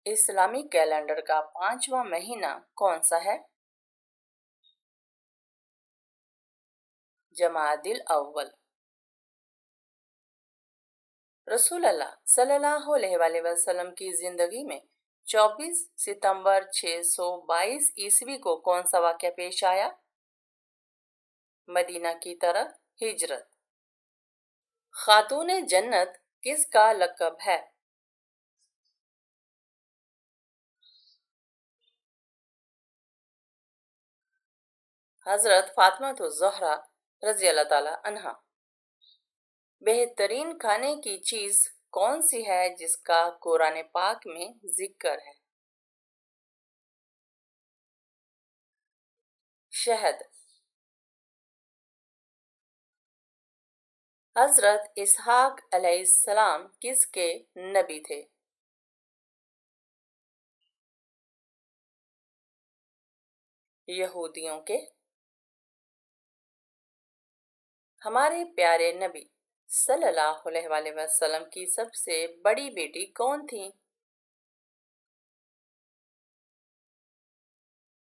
اسلامی کیلنڈر کا 5واں مہینہ کون سا ہے؟ جمادی الاول۔ رسول اللہ صلی اللہ علیہ وآلہ وسلم کی زندگی میں 24 ستمبر 622 عیسوی کو کون سا واقعہ پیش آیا؟ مدینہ کی طرف ہجرت۔ خاتون جنت کس کا لقب ہے؟ حضرت فاطمہ الزہرا رضی اللہ تعالی عنہا۔ بہترین کھانے کی چیز کون سی ہے جس کا قرآن پاک میں ذکر ہے؟ شہد۔ حضرت اسحاق علیہ السلام کس کے نبی تھے؟ یہودیوں کے۔ ہمارے پیارے نبی صلی اللہ علیہ وآلہ وسلم کی سب سے بڑی بیٹی کون تھی؟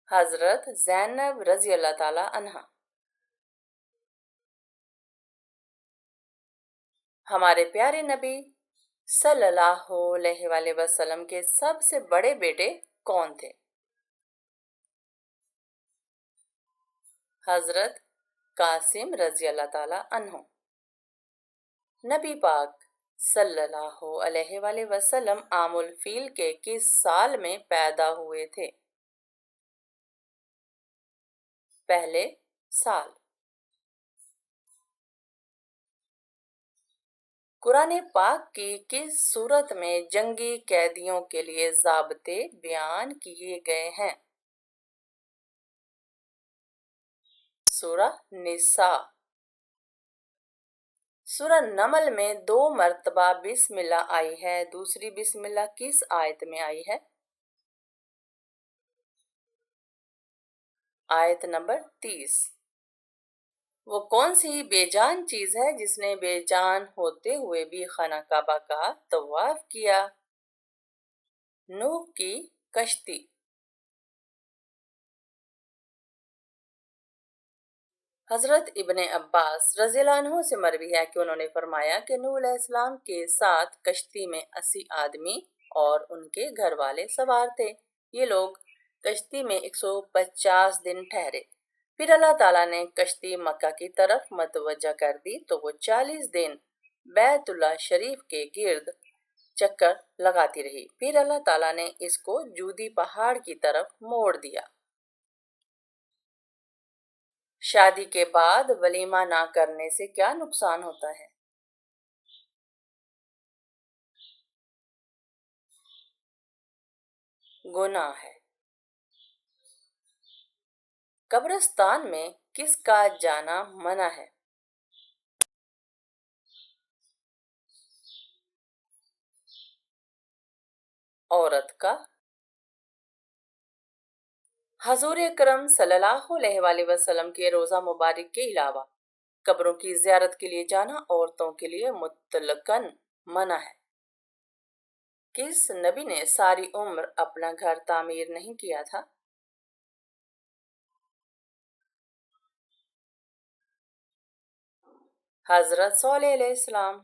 حضرت زینب رضی اللہ تعالی عنہا۔ ہمارے پیارے نبی صلی اللہ علیہ وآلہ وسلم کے سب سے بڑے بیٹے کون تھے؟ حضرت قاسم رضی اللہ تعالی عنہ۔ نبی پاک صلی اللہ علیہ وآلہ وسلم عام الفیل کے کس سال میں پیدا ہوئے تھے؟ پہلے سال۔ قرآن پاک کی کس سورت میں جنگی قیدیوں کے لیے ضابطے بیان کیے گئے ہیں؟ سورہ نساء۔ سورہ نمل میں 2 مرتبہ بسم اللہ آئی ہے، دوسری بسم اللہ کس آیت میں آئی ہے؟ آیت نمبر 30۔ وہ کون سی بے جان چیز ہے جس نے بے جان ہوتے ہوئے بھی خانہ کعبہ کا طواف کیا؟ نوح کی کشتی۔ حضرت ابن عباس رضی اللہ عنہ سے مروی ہے کہ انہوں نے فرمایا کہ نوح علیہ السلام کے ساتھ کشتی میں 80 آدمی اور ان کے گھر والے سوار تھے۔ یہ لوگ کشتی میں 150 دن ٹھہرے، پھر اللہ تعالیٰ نے کشتی مکہ کی طرف متوجہ کر دی تو وہ 40 دن بیت اللہ شریف کے گرد چکر لگاتی رہی، پھر اللہ تعالیٰ نے اس کو جودی پہاڑ کی طرف موڑ دیا۔ شادی کے بعد ولیمہ نہ کرنے سے کیا نقصان ہوتا ہے؟ گناہ ہے۔ قبرستان میں کس کا جانا منع ہے؟ عورت کا۔ حضور اکرم صلی اللہ علیہ وآلہ وسلم کے روضہ مبارک کے علاوہ قبروں کی زیارت کے لیے جانا عورتوں کے لیے مطلقاً منع ہے۔ کس نبی نے ساری عمر اپنا گھر تعمیر نہیں کیا تھا؟ حضرت صالح علیہ السلام۔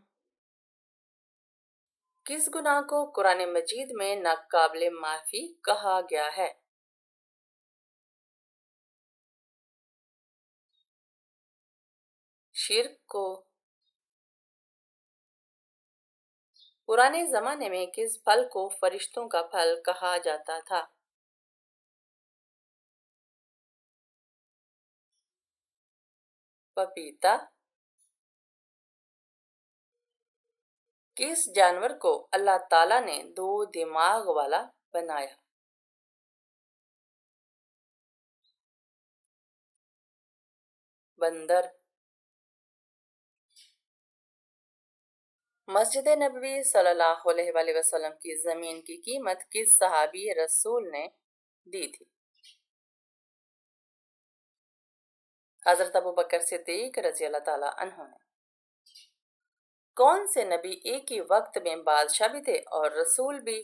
کس گناہ کو قرآن مجید میں ناقابل معافی کہا گیا ہے؟ شرک کو۔ پرانے زمانے میں کس پھل کو فرشتوں کا پھل کہا جاتا تھا؟ پپیتا۔ کس جانور کو اللہ تعالیٰ نے 2 دماغ والا بنایا؟ بندر۔ مسجد نبوی صلی اللہ علیہ وآلہ وسلم کی زمین کی قیمت کس صحابی رسول نے دی تھی؟ حضرت ابوبکر صدیق رضی اللہ تعالی عنہ نے۔ کون سے نبی ایک ہی وقت میں بادشاہ بھی تھے اور رسول بھی؟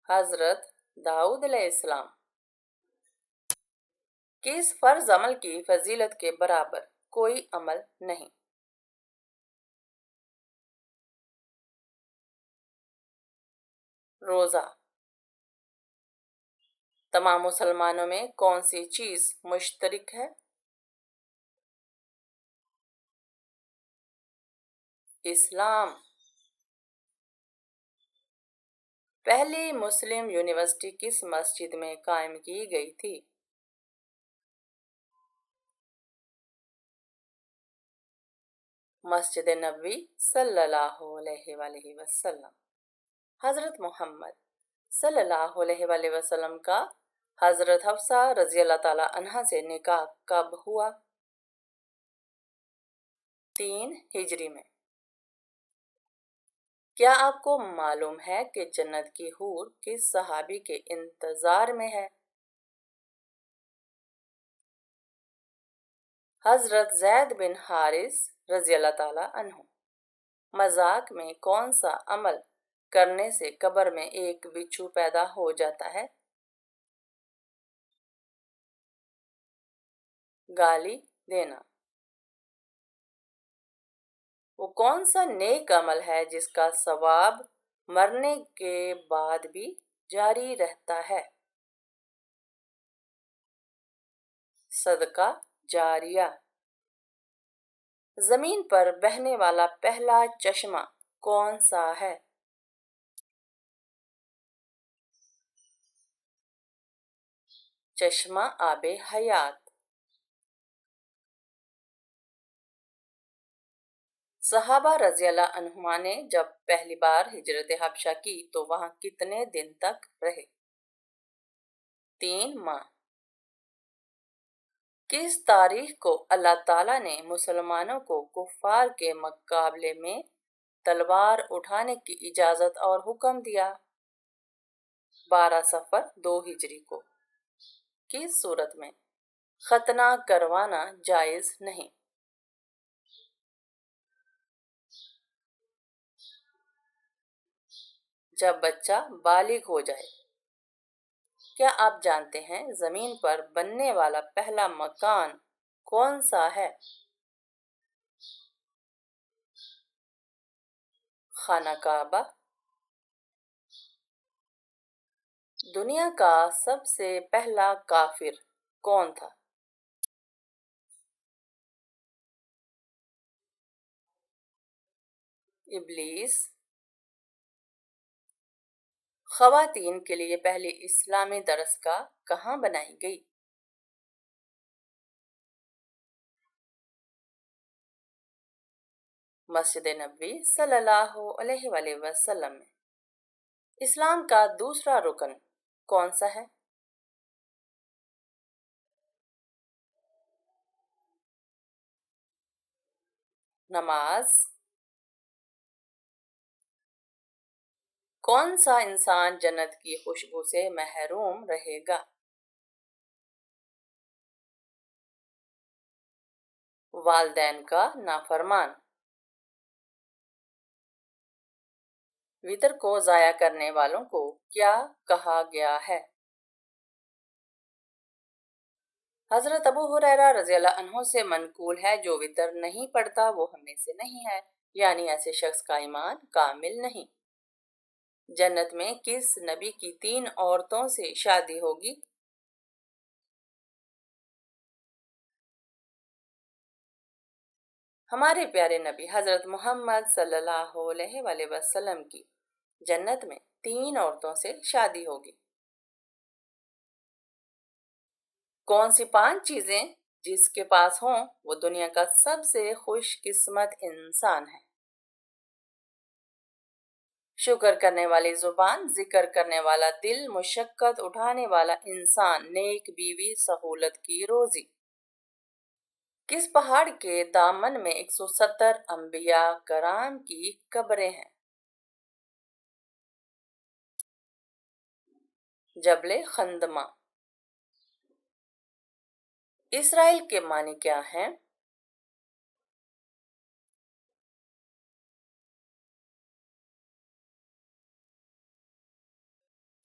حضرت داؤد علیہ السلام کہ اس فرض عمل کی فضیلت کے برابر کوئی عمل نہیں۔ روزہ تمام مسلمانوں میں کون سی چیز مشترک ہے؟ اسلام۔ پہلی مسلم یونیورسٹی کس مسجد میں قائم کی گئی تھی؟ مسجد نبوی صلی اللہ علیہ وآلہ وسلم۔ حضرت محمد صلی اللہ علیہ وآلہ وسلم کا حضرت حفصہ رضی اللہ تعالی عنہ سے نکاح کب ہوا؟ 3 ہجری میں۔ کیا آپ کو معلوم ہے کہ جنت کی حور کس صحابی کے انتظار میں ہے؟ حضرت زید بن حارث رضی اللہ تعالی عنہ۔ مذاق میں کون سا عمل کرنے سے قبر میں ایک بچھو پیدا ہو جاتا ہے؟ گالی دینا۔ وہ کون سا نیک عمل ہے جس کا ثواب مرنے کے بعد بھی جاری رہتا ہے؟ صدقہ جاریہ۔ زمین پر بہنے والا پہلا چشمہ کون سا ہے؟ چشمہ آب حیات۔ صحابہ رضی اللہ عنہما نے جب پہلی بار ہجرت حبشہ کی تو وہاں کتنے دن تک رہے؟ 3 ماہ۔ کس تاریخ کو اللہ تعالیٰ نے مسلمانوں کو کفار کے مقابلے میں تلوار اٹھانے کی اجازت اور حکم دیا؟ 12 صفر 2 ہجری کو۔ کس صورت میں ختنہ کروانا جائز نہیں؟ جب بچہ بالغ ہو جائے۔ کیا آپ جانتے ہیں زمین پر بننے والا پہلا مکان کون سا ہے؟ خانہ کعبہ۔ دنیا کا سب سے پہلا کافر کون تھا؟ ابلیس۔ خواتین کے لیے پہلی اسلامی درسگاہ کہاں بنائی گئی؟ مسجد نبوی صلی اللہ علیہ وآلہ وسلم میں۔ اسلام کا دوسرا رکن کون سا ہے؟ نماز۔ کون سا انسان جنت کی خوشبو سے محروم رہے گا؟ والدین کا نافرمان۔ وتر کو ضائع کرنے والوں کو کیا کہا گیا ہے؟ حضرت ابو ہریرہ رضی اللہ عنہ سے منقول ہے جو وتر نہیں پڑھتا وہ ہم میں سے نہیں ہے، یعنی ایسے شخص کا ایمان کامل نہیں۔ جنت میں کس نبی کی 3 عورتوں سے شادی ہوگی؟ ہمارے پیارے نبی حضرت محمد صلی اللہ علیہ وآلہ وسلم کی جنت میں 3 عورتوں سے شادی ہوگی۔ کون سی 5 چیزیں جس کے پاس ہوں وہ دنیا کا سب سے خوش قسمت انسان ہے؟ شکر کرنے والی زبان، ذکر کرنے والا دل، مشقت اٹھانے والا انسان، نیک بیوی، سہولت کی روزی۔ کس پہاڑ کے دامن میں 170 انبیاء کرام کی قبریں ہیں؟ جبل خندمہ۔ اسرائیل کے معنی کیا ہیں؟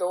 2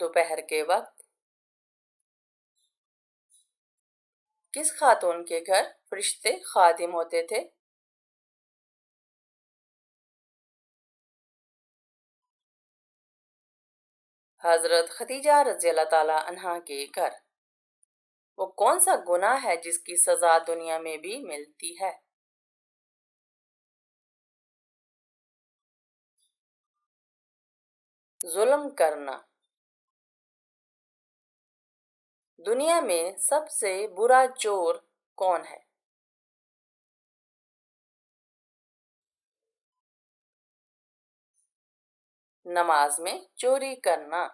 دوپہر کے وقت کس خاتون کے گھر فرشتے خادم ہوتے تھے؟ حضرت خدیجہ رضی اللہ تعالی عنہا کے گھر۔ وہ کون سا گناہ ہے جس کی سزا دنیا میں بھی ملتی ہے؟ ظلم کرنا۔ دنیا میں سب سے برا چور کون ہے؟ نماز میں چوری کرنا۔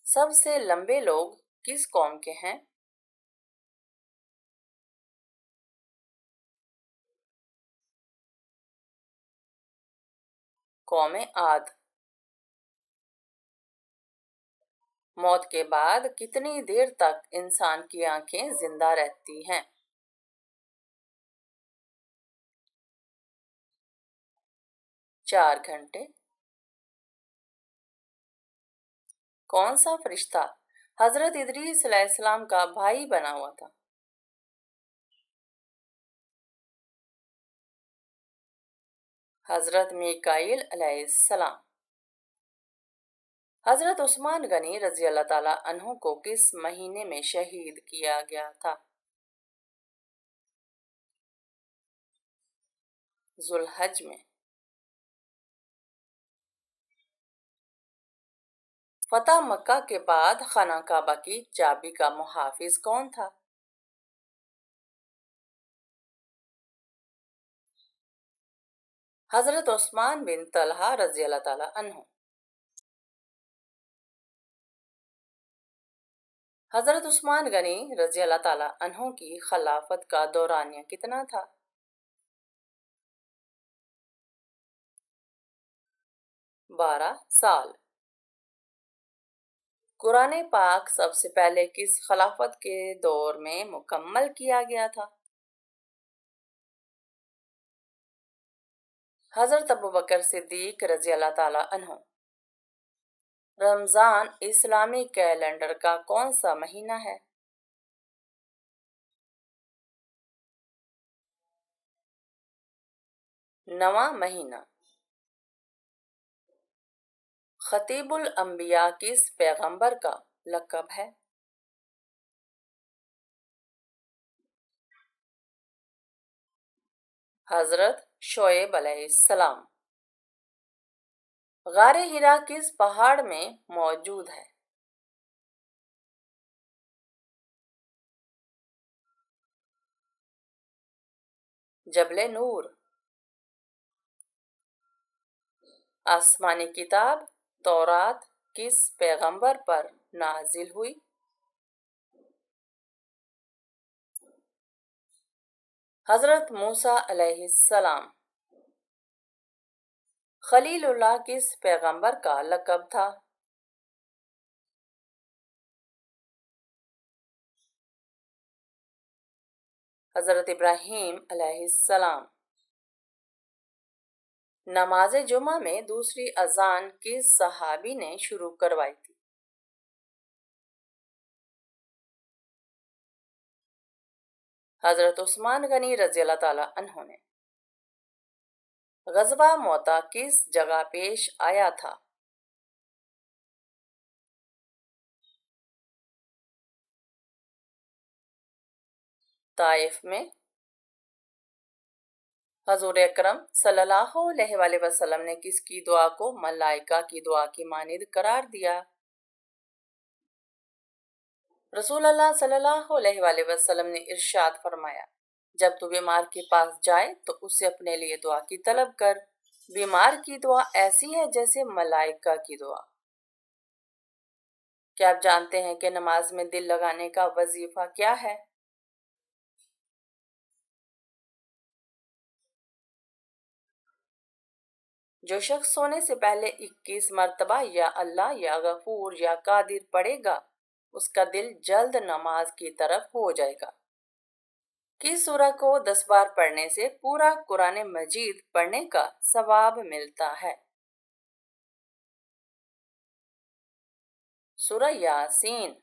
سب سے لمبے لوگ کس قوم کے ہیں؟ قوم عاد۔ موت کے بعد کتنی دیر تک انسان کی آنکھیں زندہ رہتی ہیں؟ 4 گھنٹے۔ کون سا فرشتہ حضرت ادریس علیہ السلام کا بھائی بنا ہوا تھا؟ حضرت میکائیل علیہ السلام۔ حضرت عثمان غنی رضی اللہ تعالی عنہ کو کس مہینے میں شہید کیا گیا تھا؟ ذو الحج میں۔ فتح مکہ کے بعد خانہ کعبہ کی چابی کا محافظ کون تھا؟ حضرت عثمان بن طلحہ رضی اللہ تعالی عنہ۔ حضرت عثمان غنی رضی اللہ تعالی عنہ کی خلافت کا دورانیہ کتنا تھا؟ 12 سال۔ قرآن پاک سب سے پہلے کس خلافت کے دور میں مکمل کیا گیا تھا؟ حضرت ابوبکر صدیق رضی اللہ تعالی عنہ۔ رمضان اسلامی کیلنڈر کا کون سا مہینہ ہے؟ 9واں مہینہ۔ خطیب الانبیاء کس پیغمبر کا لقب ہے؟ حضرت شعیب علیہ السلام۔ غار حرا کس پہاڑ میں موجود ہے؟ جبل نور۔ آسمانی کتاب تورات کس پیغمبر پر نازل ہوئی؟ حضرت موسیٰ علیہ السلام۔ خلیل اللہ کس پیغمبر کا لقب تھا؟ حضرت ابراہیم علیہ السلام۔ نماز جمعہ میں دوسری اذان کس صحابی نے شروع کروائی تھی؟ حضرت عثمان غنی رضی اللہ تعالی عنہ نے۔ غزوہ موتا کس جگہ پیش آیا تھا؟ طائف میں۔ حضور اکرم صلی اللہ علیہ وآلہ وسلم نے کس کی دعا کو ملائکہ کی دعا کی مانند قرار دیا؟ رسول اللہ صلی اللہ علیہ وآلہ وسلم نے ارشاد فرمایا، جب تو بیمار کے پاس جائے تو اسے اپنے لیے دعا کی طلب کر، بیمار کی دعا ایسی ہے جیسے ملائکہ کی دعا۔ کیا آپ جانتے ہیں کہ نماز میں دل لگانے کا وظیفہ کیا ہے؟ جو شخص سونے سے پہلے 21 مرتبہ یا اللہ یا غفور یا قادر پڑھے گا، اس کا دل جلد نماز کی طرف ہو جائے گا۔ کس سورہ کو 10 بار پڑھنے سے پورا قرآن مجید پڑھنے کا ثواب ملتا ہے؟ سورہ یاسین۔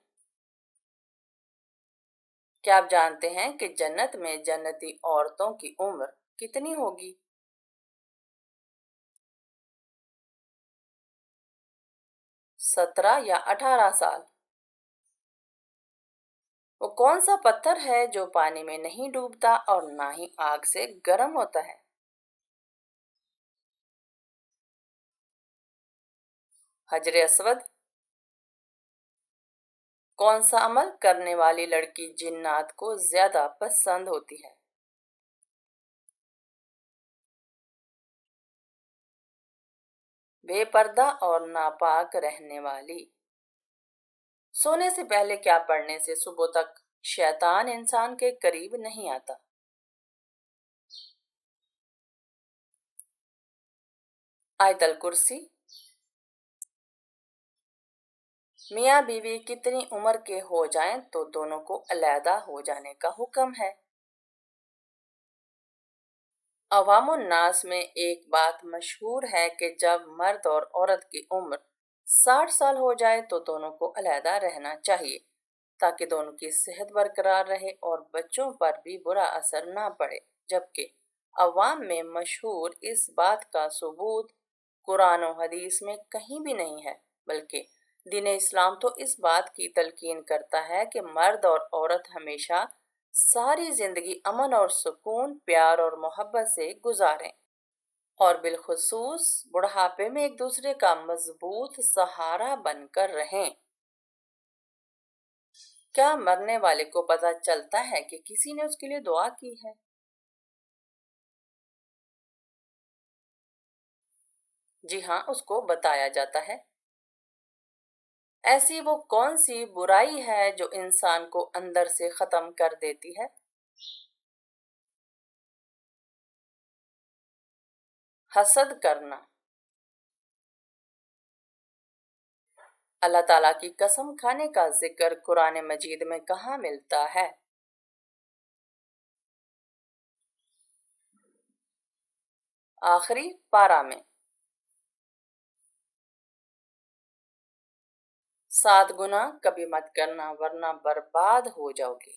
کیا آپ جانتے ہیں کہ جنت میں جنتی عورتوں کی عمر کتنی ہوگی؟ 17 یا 18 سال۔ وہ کون سا پتھر ہے جو پانی میں نہیں ڈوبتا اور نہ ہی آگ سے گرم ہوتا ہے؟ حجر اسود۔ کون سا عمل کرنے والی لڑکی جنات کو زیادہ پسند ہوتی ہے؟ بے پردہ اور ناپاک رہنے والی۔ سونے سے پہلے کیا پڑھنے سے صبح تک شیطان انسان کے قریب نہیں آتا؟ آیت الکرسی۔ میاں بیوی کتنی عمر کے ہو جائیں تو دونوں کو علیحدہ ہو جانے کا حکم ہے؟ عوام الناس میں ایک بات مشہور ہے کہ جب مرد اور عورت کی عمر 60 سال ہو جائے تو دونوں کو علیحدہ رہنا چاہیے تاکہ دونوں کی صحت برقرار رہے اور بچوں پر بھی برا اثر نہ پڑے، جبکہ عوام میں مشہور اس بات کا ثبوت قرآن و حدیث میں کہیں بھی نہیں ہے، بلکہ دین اسلام تو اس بات کی تلقین کرتا ہے کہ مرد اور عورت ہمیشہ ساری زندگی امن اور سکون، پیار اور محبت سے گزاریں اور بالخصوص بڑھاپے میں ایک دوسرے کا مضبوط سہارا بن کر رہیں۔ کیا مرنے والے کو پتہ چلتا ہے کہ کسی نے اس کے لیے دعا کی ہے؟ جی ہاں، اس کو بتایا جاتا ہے۔ ایسی وہ کون سی برائی ہے جو انسان کو اندر سے ختم کر دیتی ہے؟ حسد کرنا۔ اللہ تعالیٰ کی قسم کھانے کا ذکر قرآن مجید میں کہاں ملتا ہے؟ آخری پارہ میں۔ 7 گناہ کبھی مت کرنا ورنہ برباد ہو جاؤ گے۔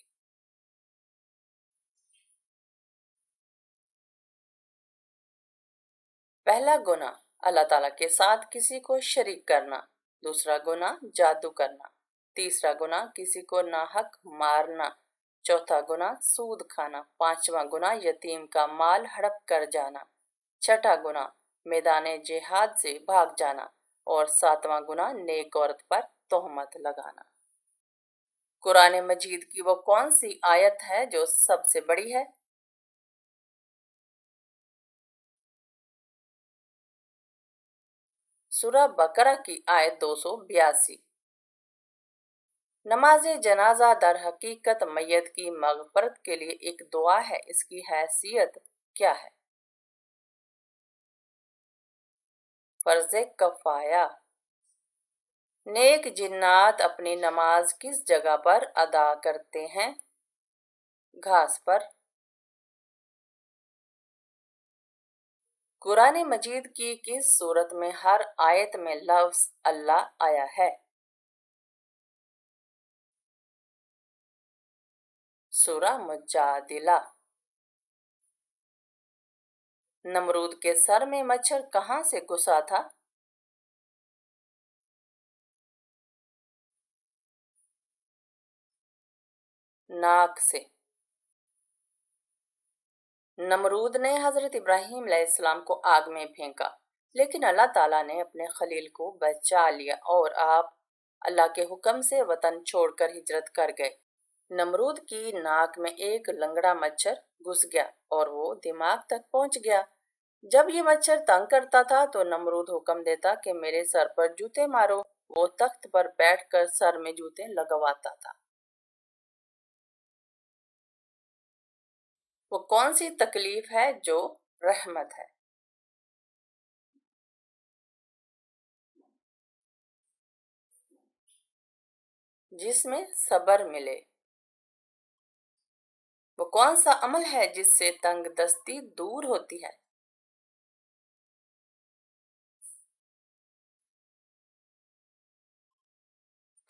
پہلا گناہ اللہ تعالیٰ کے ساتھ کسی کو شریک کرنا، دوسرا گناہ جادو کرنا، تیسرا گناہ کسی کو ناحق مارنا، چوتھا گناہ سود کھانا، پانچواں گناہ یتیم کا مال ہڑپ کر جانا، چھٹا گناہ میدان جہاد سے بھاگ جانا اور ساتواں گناہ نیک عورت پر تہمت لگانا۔ قرآن مجید کی وہ کون سی آیت ہے جو سب سے بڑی ہے؟ سورہ بقرہ کی آیت 282۔ نماز جنازہ در حقیقت میت کی مغفرت کے لیے ایک دعا ہے، اس کی حیثیت کیا ہے؟ فرض کفایہ۔ نیک جنات اپنی نماز کس جگہ پر ادا کرتے ہیں؟ گھاس پر۔ قرآن مجید کی کس سورت میں ہر آیت میں لفظ اللہ آیا ہے؟ سورہ مجادلہ۔ نمرود کے سر میں مچھر کہاں سے گھسا تھا؟ ناک سے۔ نمرود نے حضرت ابراہیم علیہ السلام کو آگ میں پھینکا، لیکن اللہ تعالیٰ نے اپنے خلیل کو بچا لیا اور آپ اللہ کے حکم سے وطن چھوڑ کر ہجرت کر گئے۔ نمرود کی ناک میں ایک لنگڑا مچھر گھس گیا اور وہ دماغ تک پہنچ گیا۔ جب یہ مچھر تنگ کرتا تھا تو نمرود حکم دیتا کہ میرے سر پر جوتے مارو، وہ تخت پر بیٹھ کر سر میں جوتے لگواتا تھا۔ وہ کون سی تکلیف ہے جو رحمت ہے؟ جس میں صبر ملے۔ وہ کون سا عمل ہے جس سے تنگ دستی دور ہوتی ہے؟